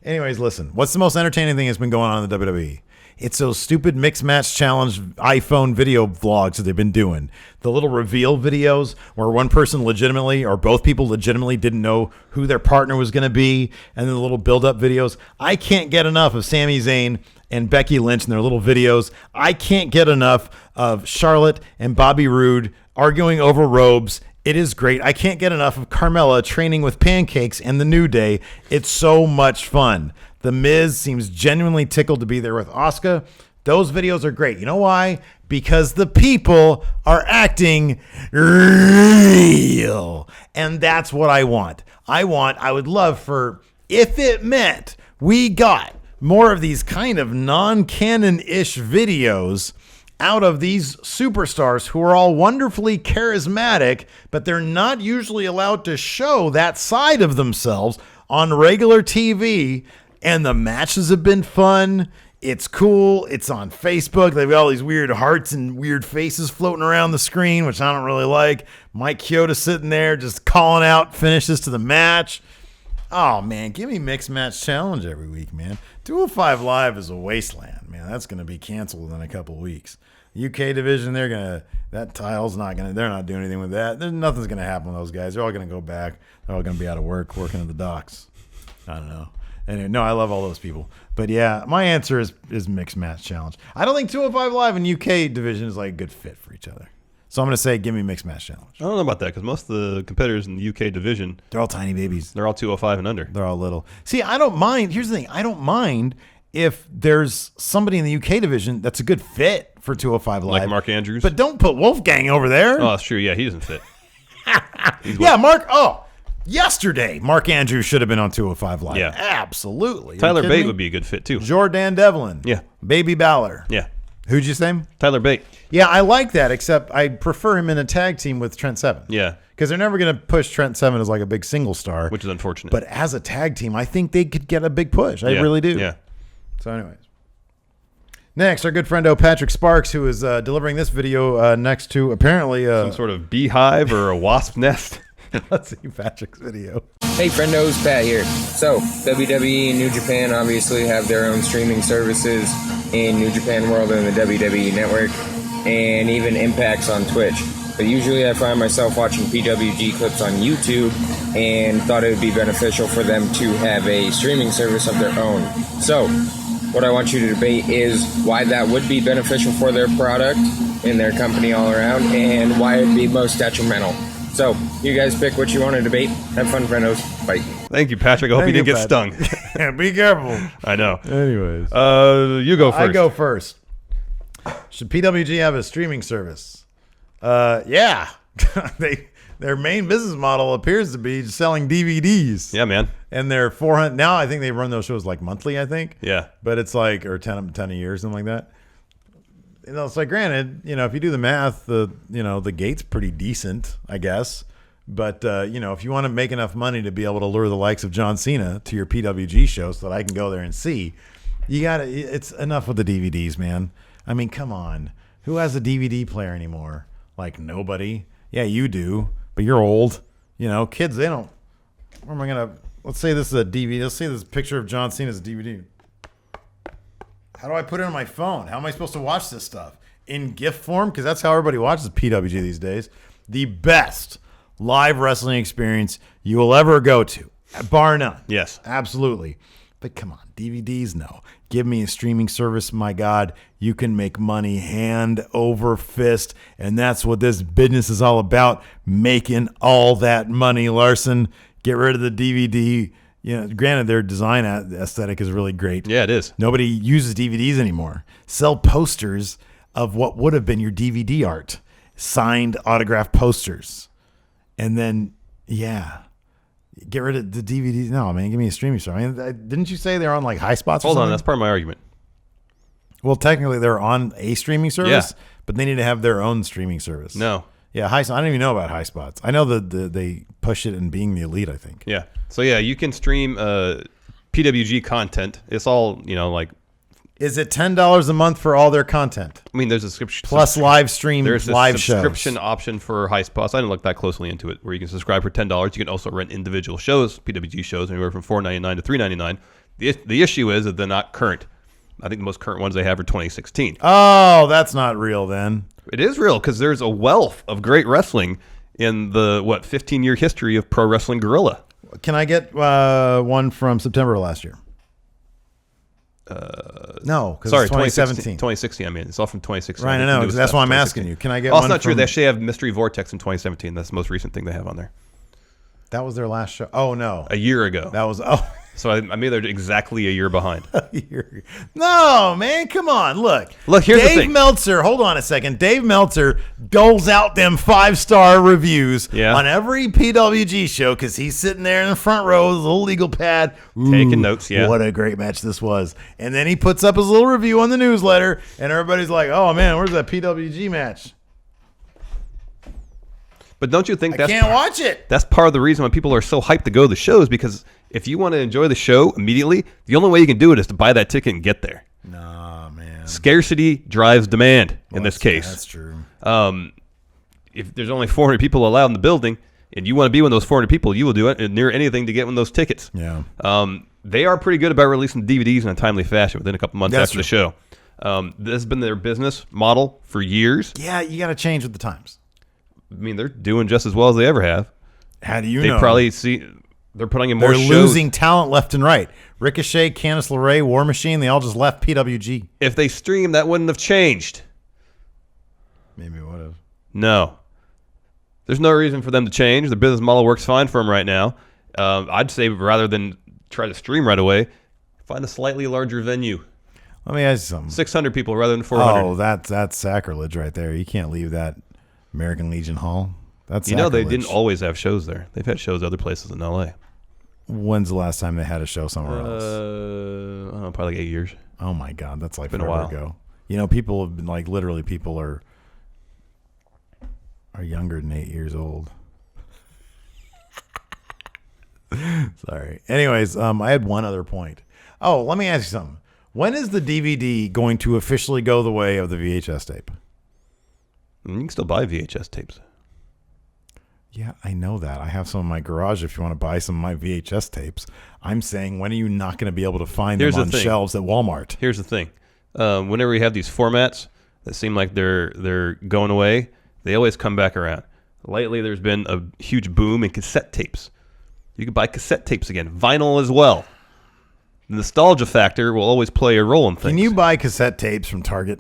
Speaker 1: Anyways, listen. What's the most entertaining thing that's been going on in the WWE? It's those stupid mix match challenge iPhone video vlogs that they've been doing. The little reveal videos where one person legitimately or both people legitimately didn't know who their partner was going to be. And then the little build-up videos. I can't get enough of Sami Zayn and Becky Lynch and their little videos. I can't get enough of Charlotte and Bobby Roode arguing over robes. It is great. I can't get enough of Carmella training with pancakes and the New Day. It's so much fun. The Miz seems genuinely tickled to be there with Asuka. Those videos are great. You know why? Because the people are acting real. And that's what I want. I would love for, if it meant we got more of these kind of non-canon-ish videos out of these superstars who are all wonderfully charismatic, but they're not usually allowed to show that side of themselves on regular TV. And the matches have been fun. It's cool. It's on Facebook. They've got all these weird hearts and weird faces floating around the screen, which I don't really like. Mike Chioda sitting there just calling out finishes to the match. Oh, man, give me Mixed Match Challenge every week, man. 205 Live is a wasteland, man. That's going to be canceled in a couple weeks. UK division, they're not doing anything with that. Nothing's going to happen with those guys. They're all going to go back. They're all going to be out of work, working at the docks. I don't know. Anyway, no, I love all those people. But yeah, my answer is Mixed Match Challenge. I don't think 205 Live and UK division is like a good fit for each other. So I'm going to say, give me Mixed Match Challenge.
Speaker 2: I don't know about that because most of the competitors in the UK division,
Speaker 1: they're all tiny babies.
Speaker 2: They're all 205 and under.
Speaker 1: They're all little. See, I don't mind. Here's the thing. I don't mind if there's somebody in the UK division that's a good fit for 205 Live.
Speaker 2: Like Mark Andrews.
Speaker 1: But don't put Wolfgang over there.
Speaker 2: Oh, that's true. Yeah, he doesn't fit.
Speaker 1: Yeah, Mark. Oh, yesterday, Mark Andrews should have been on 205 Live.
Speaker 2: Yeah.
Speaker 1: Absolutely.
Speaker 2: Tyler Bate would be a good fit, too.
Speaker 1: Jordan Devlin.
Speaker 2: Yeah.
Speaker 1: Baby Balor.
Speaker 2: Yeah.
Speaker 1: Who'd you say?
Speaker 2: Tyler Bate.
Speaker 1: Yeah, I like that, except I prefer him in a tag team with Trent Seven.
Speaker 2: Yeah.
Speaker 1: Because they're never going to push Trent Seven as like a big single star.
Speaker 2: Which is unfortunate.
Speaker 1: But as a tag team, I think they could get a big push. I really do.
Speaker 2: Yeah.
Speaker 1: So anyways. Next, our good friend Patrick Sparks, who is delivering this video next to apparently
Speaker 2: some sort of beehive or a wasp nest.
Speaker 1: Let's see Patrick's video.
Speaker 8: Hey friendos, Pat here. So, WWE and New Japan obviously have their own streaming services in New Japan World and the WWE Network, and even Impact's on Twitch. But usually I find myself watching PWG clips on YouTube and thought it would be beneficial for them to have a streaming service of their own. So, what I want you to debate is why that would be beneficial for their product and their company all around, and why it would be most detrimental. So, you guys pick what you want to debate. Have fun, friendos. Bye.
Speaker 2: Thank you, Patrick. I hope you didn't get stung.
Speaker 1: Yeah, be careful.
Speaker 2: I know.
Speaker 1: Anyways.
Speaker 2: You go first.
Speaker 1: I go first. Should PWG have a streaming service? Yeah. Their main business model appears to be selling DVDs.
Speaker 2: Yeah, man.
Speaker 1: And they're 400. Now I think they run those shows like monthly, I think.
Speaker 2: Yeah.
Speaker 1: But it's like, or 10 a year, something like that. You know, it's like, granted, you know, if you do the math, the gate's pretty decent, I guess. But, if you want to make enough money to be able to lure the likes of John Cena to your PWG show so that I can go there and see, it's enough with the DVDs, man. I mean, come on. Who has a DVD player anymore? Like, nobody. Yeah, you do, but you're old. You know, kids, they don't. Where am I going to, let's say this is a DVD. Let's say this picture of John Cena is a DVD. How do I put it on my phone? How am I supposed to watch this stuff? In GIF form? Because that's how everybody watches PWG these days. The best live wrestling experience you will ever go to, bar none.
Speaker 2: Yes.
Speaker 1: Absolutely. But come on, DVDs, no. Give me a streaming service, my God. You can make money hand over fist, and that's what this business is all about, making all that money, Larson. Get rid of the DVD. You know, granted, their design aesthetic is really great.
Speaker 2: Yeah, it is.
Speaker 1: Nobody uses DVDs anymore. Sell posters of what would have been your DVD art, signed autographed posters. And then, yeah, get rid of the DVDs. No, man, give me a streaming service. I mean, didn't you say they're on like high spots?
Speaker 2: Hold on, that's part of my argument.
Speaker 1: Well, technically, they're on a streaming service,
Speaker 2: Yeah.
Speaker 1: but they need to have their own streaming service.
Speaker 2: No.
Speaker 1: Yeah, I don't even know about High Spots. I know that they push it in Being the Elite, I think.
Speaker 2: Yeah. So yeah, you can stream PWG content. It's all like.
Speaker 1: Is it $10 a month for all their content?
Speaker 2: I mean, there's a subscription
Speaker 1: plus live stream,
Speaker 2: there's a
Speaker 1: live
Speaker 2: subscription
Speaker 1: shows.
Speaker 2: option for High Spots. I didn't look that closely into it. Where you can subscribe for $10. You can also rent individual shows, PWG shows, anywhere from $4.99 to $3.99. The issue is that they're not current. I think the most current ones they have are 2016.
Speaker 1: Oh, that's not real then.
Speaker 2: It is real because there's a wealth of great wrestling in the 15-year history of Pro Wrestling Guerrilla.
Speaker 1: Can I get one from September of last year? No, because it's 2017.
Speaker 2: 2016. I mean, it's all from 2016.
Speaker 1: Right, I know. That's why I'm asking you. Can I get
Speaker 2: one?
Speaker 1: It's
Speaker 2: not true. They actually have Mystery Vortex in 2017. That's the most recent thing they have on there.
Speaker 1: That was their last show. Oh no,
Speaker 2: a year ago.
Speaker 1: That was
Speaker 2: So I mean, they're exactly a year behind.
Speaker 1: No, man, come on. Look,
Speaker 2: here's the thing.
Speaker 1: Dave Meltzer, hold on a second. Dave Meltzer doles out them 5-star reviews on every PWG show because he's sitting there in the front row with his little legal pad.
Speaker 2: Taking notes, yeah.
Speaker 1: What a great match this was. And then he puts up his little review on the newsletter, and everybody's like, oh, man, where's that PWG match?
Speaker 2: But don't you think
Speaker 1: I can't watch it?
Speaker 2: That's part of the reason why people are so hyped to go to the shows, because if you want to enjoy the show immediately, the only way you can do it is to buy that ticket and get there.
Speaker 1: Nah, man.
Speaker 2: Scarcity drives demand in this case.
Speaker 1: That's true.
Speaker 2: If there's only 400 people allowed in the building and you want to be one of those 400 people, you will do it near anything to get one of those tickets.
Speaker 1: Yeah.
Speaker 2: They are pretty good about releasing DVDs in a timely fashion within a couple months
Speaker 1: That's
Speaker 2: after the show. This has been their business model for years.
Speaker 1: Yeah, you got to change with the times.
Speaker 2: I mean, they're doing just as well as they ever have.
Speaker 1: How do you
Speaker 2: know?
Speaker 1: know?
Speaker 2: They're putting in more shows.
Speaker 1: They're losing talent left and right. Ricochet, Candice LeRae, War Machine, they all just left PWG.
Speaker 2: If they streamed, that wouldn't have changed.
Speaker 1: Maybe it would have.
Speaker 2: No. There's no reason for them to change. The business model works fine for them right now. I'd say rather than try to stream right away, find a slightly larger venue.
Speaker 1: Let me ask you something.
Speaker 2: 600 people rather than 400.
Speaker 1: Oh, that's sacrilege right there. You can't leave that American Legion Hall. That's sacrilege.
Speaker 2: They didn't always have shows there. They've had shows other places in L.A.
Speaker 1: When's the last time they had a show somewhere else?
Speaker 2: I don't know, probably like 8 years.
Speaker 1: Oh my God, that's like
Speaker 2: been
Speaker 1: forever
Speaker 2: a while
Speaker 1: ago. You know, people have been like literally people are younger than 8 years old. Sorry. Anyways, I had one other point. Oh, let me ask you something. When is the DVD going to officially go the way of the VHS tape?
Speaker 2: You can still buy VHS tapes.
Speaker 1: Yeah, I know that. I have some in my garage if you want to buy some of my VHS tapes. I'm saying, when are you not going to be able to find them on shelves at Walmart?
Speaker 2: Here's the thing. Whenever you have these formats that seem like they're going away, they always come back around. Lately, there's been a huge boom in cassette tapes. You can buy cassette tapes again. Vinyl as well. The nostalgia factor will always play a role in things.
Speaker 1: Can you buy cassette tapes from Target?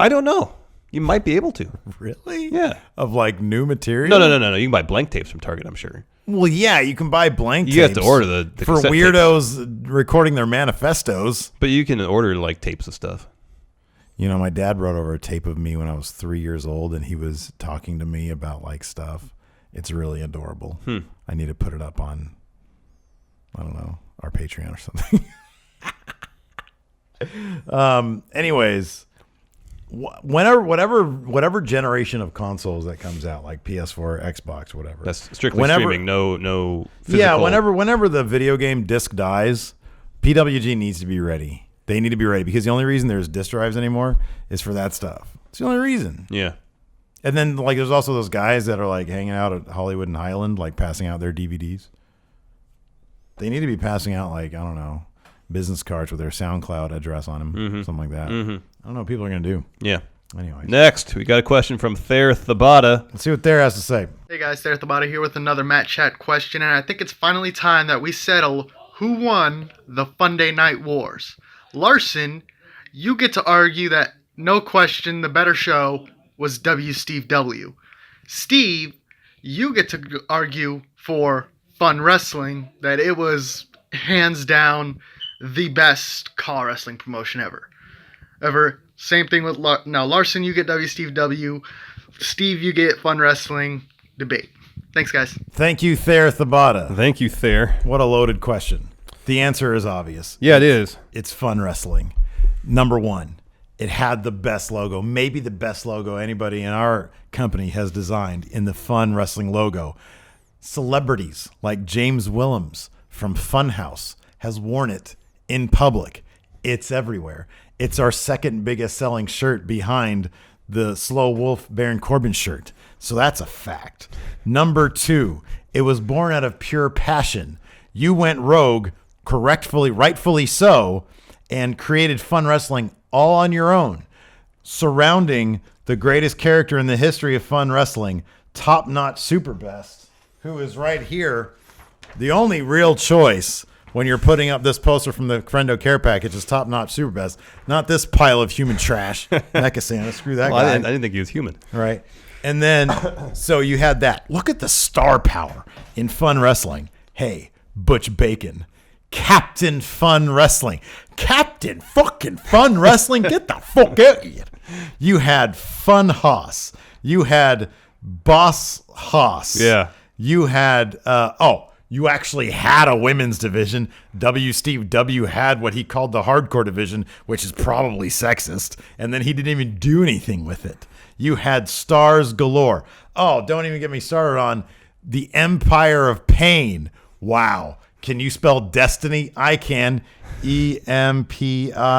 Speaker 2: I don't know. You might be able to.
Speaker 1: Really?
Speaker 2: Yeah.
Speaker 1: Of like new material?
Speaker 2: No. You can buy blank tapes from Target, I'm sure.
Speaker 1: Well, yeah, you can buy blank tapes.
Speaker 2: You have to order the
Speaker 1: for
Speaker 2: cassette
Speaker 1: weirdos
Speaker 2: tapes.
Speaker 1: Recording their manifestos.
Speaker 2: But you can order like tapes of stuff.
Speaker 1: You know, my dad wrote over a tape of me when I was 3 years old, and he was talking to me about like stuff. It's really adorable. I need to put it up on, I don't know, our Patreon or something. Anyways, whatever generation of consoles that comes out, like PS4, Xbox, whatever.
Speaker 2: That's strictly streaming. No physical.
Speaker 1: Yeah, whenever the video game disc dies, PWG needs to be ready. They need to be ready because the only reason there's disc drives anymore is for that stuff. It's the only reason.
Speaker 2: Yeah.
Speaker 1: And then like there's also those guys that are like hanging out at Hollywood and Highland, like passing out their DVDs. They need to be passing out like, I don't know, business cards with their SoundCloud address on them, something like that. I don't know what people are going to do.
Speaker 2: Yeah.
Speaker 1: Anyways.
Speaker 2: Next, we got a question from Thayer Thabata.
Speaker 1: Let's see what Thayer has to say.
Speaker 9: Hey guys, Thayer Thabata here with another Matt Chat question, and I think it's finally time that we settle who won the Funday Night Wars. Larson, you get to argue that, no question, the better show was Steve W. Steve, you get to argue for Fun Wrestling that it was hands down the best car wrestling promotion ever. Same thing with now Larson, you get Steve W. Steve, you get Fun Wrestling. Debate. Thanks, guys.
Speaker 1: Thank you, Thayer Thabata.
Speaker 2: Thank you, Thayer.
Speaker 1: What a loaded question. The answer is obvious.
Speaker 2: Yeah, it is.
Speaker 1: It's Fun Wrestling. Number one, it had the best logo, maybe the best logo anybody in our company has designed in the Fun Wrestling logo. Celebrities like James Willems from Funhouse has worn it in public. It's everywhere. It's our second biggest selling shirt behind the Slow Wolf Baron Corbin shirt. So that's a fact. Number two, it was born out of pure passion. You went rogue, rightfully so, and created Fun Wrestling all on your own, surrounding the greatest character in the history of Fun Wrestling, Top Notch Super Best, who is right here. The only real choice when you're putting up this poster from the Friendo Care Package is Top Notch Super Best, not this pile of human trash. Mecha Santa, screw that guy.
Speaker 2: I didn't think he was human.
Speaker 1: Right. And then, so you had that. Look at the star power in Fun Wrestling. Hey, Butch Bacon, Captain Fun Wrestling. Captain fucking Fun Wrestling? Get the fuck out of here. You had Fun Haas. You had Boss Haas.
Speaker 2: Yeah.
Speaker 1: You had, you actually had a women's division. Steve W had what he called the hardcore division, which is probably sexist. And then he didn't even do anything with it. You had stars galore. Oh, don't even get me started on the Empire of Pain. Wow. Can you spell destiny? I can. EMPIRE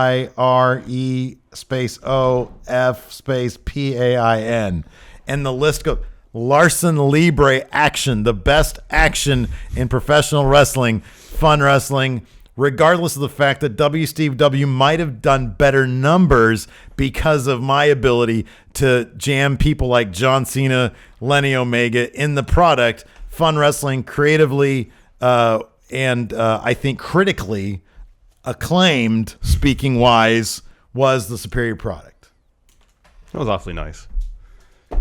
Speaker 1: space OF space PAIN. And the list goes. Larson Libre Action, the best action in professional wrestling, Fun Wrestling, regardless of the fact that Steve W might have done better numbers because of my ability to jam people like John Cena, Lenny Omega in the product. Fun Wrestling creatively and I think critically acclaimed, speaking wise, was the superior product.
Speaker 2: That was awfully nice.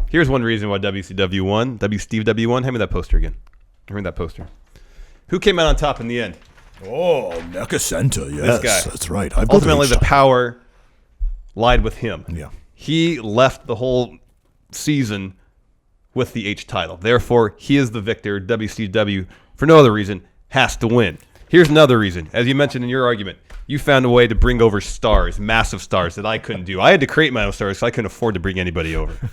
Speaker 2: Here's one reason why WCW won. Steve W won. Hand me that poster again. Hand me that poster. Who came out on top in the end?
Speaker 1: Oh, Mecha Santa, yes.
Speaker 2: This guy.
Speaker 1: That's right.
Speaker 2: Ultimately, the power lied with him.
Speaker 1: Yeah.
Speaker 2: He left the whole season with the H title. Therefore, he is the victor. WCW, for no other reason, has to win. Here's another reason. As you mentioned in your argument, you found a way to bring over stars, massive stars that I couldn't do. I had to create my own stars, so I couldn't afford to bring anybody over.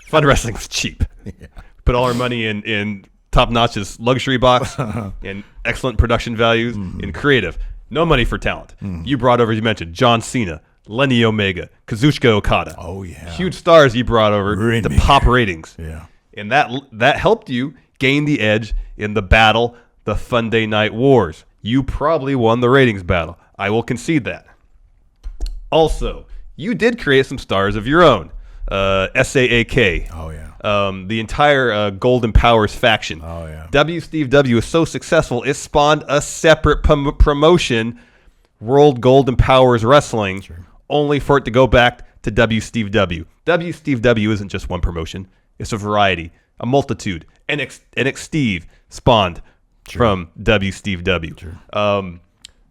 Speaker 2: Fun Wrestling was cheap. Yeah. Put all our money in Top Notch's luxury box and excellent production values in creative. No money for talent. You brought over, as you mentioned, John Cena, Lenny Omega, Kazuchika Okada.
Speaker 1: Oh, yeah.
Speaker 2: Huge stars you brought over to pop ratings.
Speaker 1: Yeah.
Speaker 2: And that helped you gain the edge in the battle, the Funday Night Wars. You probably won the ratings battle. I will concede that. Also, you did create some stars of your own. SAAK.
Speaker 1: Oh, yeah.
Speaker 2: The entire Golden Powers faction.
Speaker 1: Oh, yeah.
Speaker 2: Steve W is so successful, it spawned a separate promotion, World Golden Powers Wrestling, only for it to go back to Steve W. Steve W isn't just one promotion. It's a variety, a multitude. NX Steve spawned from Steve W.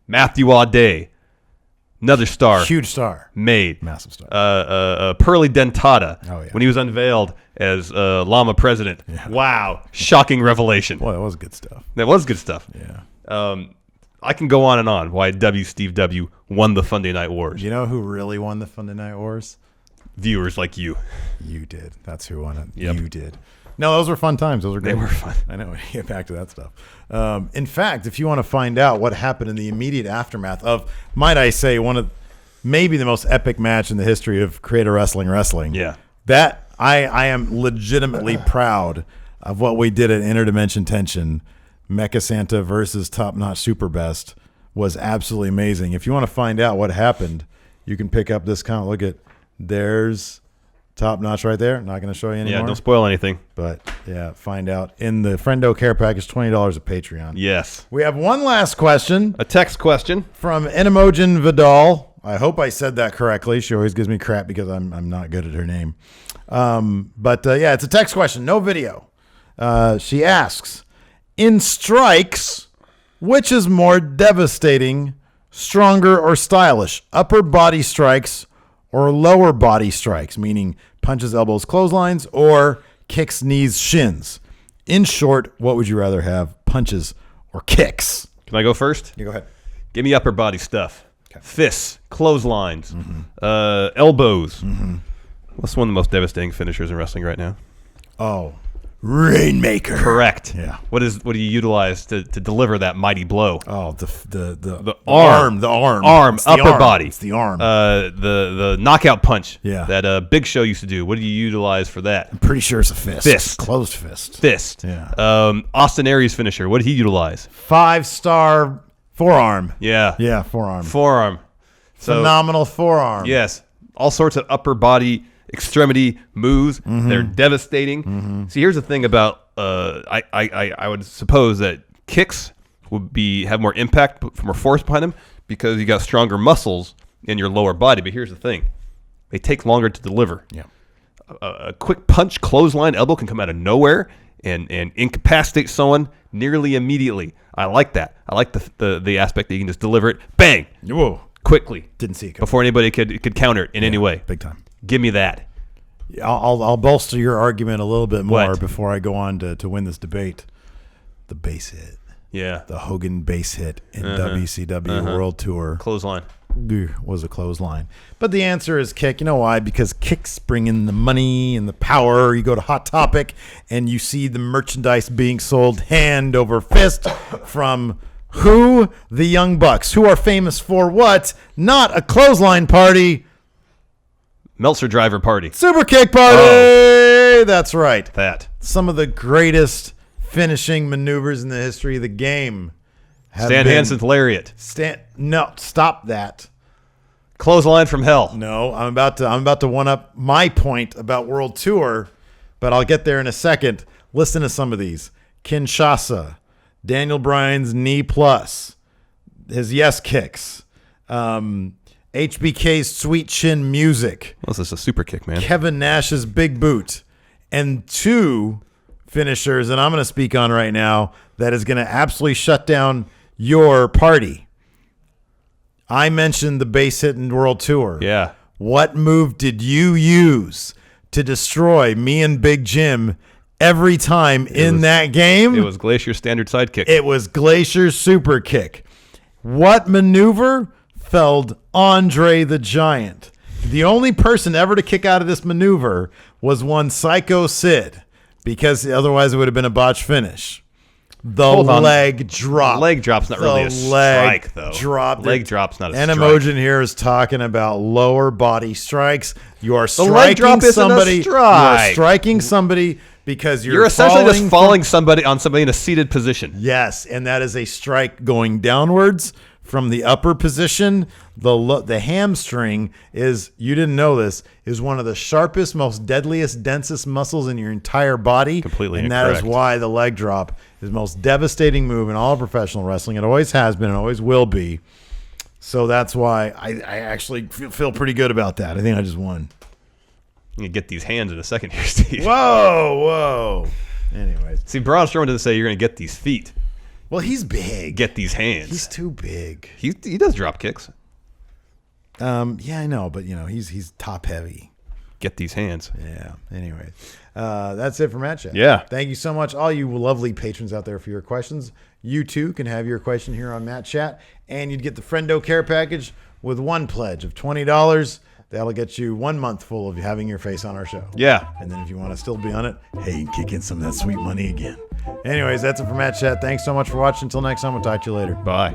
Speaker 2: Matthew Audet. Another star.
Speaker 1: Huge star.
Speaker 2: Made.
Speaker 1: Massive star.
Speaker 2: Pearly Dentata.
Speaker 1: Oh, yeah.
Speaker 2: When he was unveiled as Llama president.
Speaker 1: Yeah.
Speaker 2: Wow. Shocking revelation.
Speaker 1: Boy, that was good stuff.
Speaker 2: That was good stuff.
Speaker 1: Yeah.
Speaker 2: I can go on and on why Steve W won the Funday Night Wars.
Speaker 1: You know who really won the Funday Night Wars?
Speaker 2: Viewers like you.
Speaker 1: You did. That's who won it.
Speaker 2: Yep.
Speaker 1: You did. No, those were fun times. Those were great.
Speaker 2: They were fun.
Speaker 1: I know. We get back to that stuff. In fact, if you want to find out what happened in the immediate aftermath of, might I say, one of maybe the most epic match in the history of creator wrestling.
Speaker 2: Yeah.
Speaker 1: That I am legitimately proud of what we did at Interdimension Tension. Mecha Santa versus Top Notch Super Best was absolutely amazing. If you want to find out what happened, you can pick up this count. Look at, there's Top Notch right there. Not going to show you anymore.
Speaker 2: Yeah, don't spoil anything.
Speaker 1: But yeah, find out in the Friendo Care Package, $20 at Patreon.
Speaker 2: Yes.
Speaker 1: We have one last question.
Speaker 2: A text question
Speaker 1: From Enimogen Vidal. I hope I said that correctly. She always gives me crap because I'm not good at her name. But it's a text question, no video. She asks, in strikes, which is more devastating, stronger or stylish? Upper body strikes or lower body strikes, meaning punches, elbows, clotheslines, or kicks, knees, shins? In short, what would you rather have, punches or kicks?
Speaker 2: Can I go first?
Speaker 1: You go ahead.
Speaker 2: Give me upper body stuff. Fists, clotheslines, elbows. What's one of the most devastating finishers in wrestling right now?
Speaker 1: Oh, Rainmaker.
Speaker 2: Correct.
Speaker 1: Yeah.
Speaker 2: What do you utilize to deliver that mighty blow?
Speaker 1: Oh, the
Speaker 2: arm.
Speaker 1: It's the
Speaker 2: upper
Speaker 1: arm.
Speaker 2: body.
Speaker 1: It's the arm.
Speaker 2: The knockout punch.
Speaker 1: Yeah.
Speaker 2: That Big Show used to do. What do you utilize for that?
Speaker 1: I'm pretty sure it's a fist.
Speaker 2: Fist.
Speaker 1: Closed fist.
Speaker 2: Fist.
Speaker 1: Yeah.
Speaker 2: Austin Aries finisher. What did he utilize?
Speaker 1: 5-star forearm.
Speaker 2: Yeah.
Speaker 1: Yeah, forearm.
Speaker 2: Forearm. So,
Speaker 1: Phenomenal forearm.
Speaker 2: yes. All sorts of upper body extremity moves. They're devastating. See, here's the thing about I would suppose that kicks would have more impact, more force behind them because you got stronger muscles in your lower body. But here's the thing: they take longer to deliver.
Speaker 1: Yeah.
Speaker 2: A quick punch, clothesline, elbow can come out of nowhere and incapacitate someone nearly immediately. I like that. I like the aspect that you can just deliver it, bang,
Speaker 1: Whoa.
Speaker 2: quickly,
Speaker 1: Didn't see it coming.
Speaker 2: before anybody could counter it in any way.
Speaker 1: Big time.
Speaker 2: Give me that.
Speaker 1: I'll bolster your argument a little bit more
Speaker 2: What?
Speaker 1: before I go on to win this debate. The base hit.
Speaker 2: Yeah.
Speaker 1: The Hogan base hit in WCW World Tour
Speaker 2: Clothesline.
Speaker 1: was a clothesline. But the answer is kick. You know why? Because kicks bring in the money and the power. You go to Hot Topic and you see the merchandise being sold hand over fist from who? The Young Bucks, who are famous for what? Not a clothesline party.
Speaker 2: Meltzer driver party.
Speaker 1: Super kick party. That's right.
Speaker 2: That.
Speaker 1: Some of the greatest finishing maneuvers in the history of the game.
Speaker 2: Stan Hansen's lariat.
Speaker 1: No, stop that.
Speaker 2: Clothesline from hell.
Speaker 1: No, I'm about to one up my point about World Tour, but I'll get there in a second. Listen to some of these. Kinshasa, Daniel Bryan's knee plus, his yes kicks, HBK's sweet chin music,
Speaker 2: Well, this is a super kick, man.
Speaker 1: Kevin Nash's big boot, and two finishers that I'm going to speak on right now that is going to absolutely shut down your party. I mentioned the base hit in World Tour.
Speaker 2: Yeah.
Speaker 1: What move did you use to destroy me and Big Jim every time in that game?
Speaker 2: It was Glacier's standard sidekick.
Speaker 1: It was Glacier's super kick. What maneuver felled Andre the Giant? The only person ever to kick out of this maneuver was one Psycho Sid, because otherwise it would have been a botch finish.
Speaker 2: Hold on.
Speaker 1: Leg drop.
Speaker 2: Leg drop's not really a strike, though.
Speaker 1: Drop.
Speaker 2: Leg drop's not a
Speaker 1: and
Speaker 2: strike.
Speaker 1: Emojin here is talking about lower body strikes. You are
Speaker 2: leg drop
Speaker 1: striking
Speaker 2: isn't a
Speaker 1: somebody. You
Speaker 2: strike.
Speaker 1: are striking somebody because
Speaker 2: You're essentially just falling
Speaker 1: from-
Speaker 2: somebody in a seated position.
Speaker 1: Yes, and that is a strike going downwards from the upper position. The hamstring is, you didn't know this, is one of the sharpest, most deadliest, densest muscles in your entire body.
Speaker 2: Completely
Speaker 1: and that is
Speaker 2: incorrect.
Speaker 1: why the leg drop is the most devastating move in all of professional wrestling. It always has been and always will be. So that's why I actually feel pretty good about that. I think I just won.
Speaker 2: You get these hands in a second here, Steve.
Speaker 1: Whoa. Anyways.
Speaker 2: See, Braun Strowman doesn't say you're going to get these feet.
Speaker 1: Well, he's big.
Speaker 2: Get these hands.
Speaker 1: He's too big.
Speaker 2: He does drop kicks.
Speaker 1: Yeah, I know, but he's top heavy.
Speaker 2: Get these hands.
Speaker 1: Yeah. Anyway, that's it for Matt Chat.
Speaker 2: Yeah.
Speaker 1: Thank you so much, all you lovely patrons out there, for your questions. You too can have your question here on Matt Chat, and you'd get the Friendo Care Package with one pledge of $20. That'll get you 1 month full of having your face on our show.
Speaker 2: Yeah.
Speaker 1: And then if you want to still be on it, hey, you can kick in some of that sweet money again. Anyways, that's it for Matt Chat. Thanks so much for watching. Until next time, we'll talk to you later.
Speaker 2: Bye.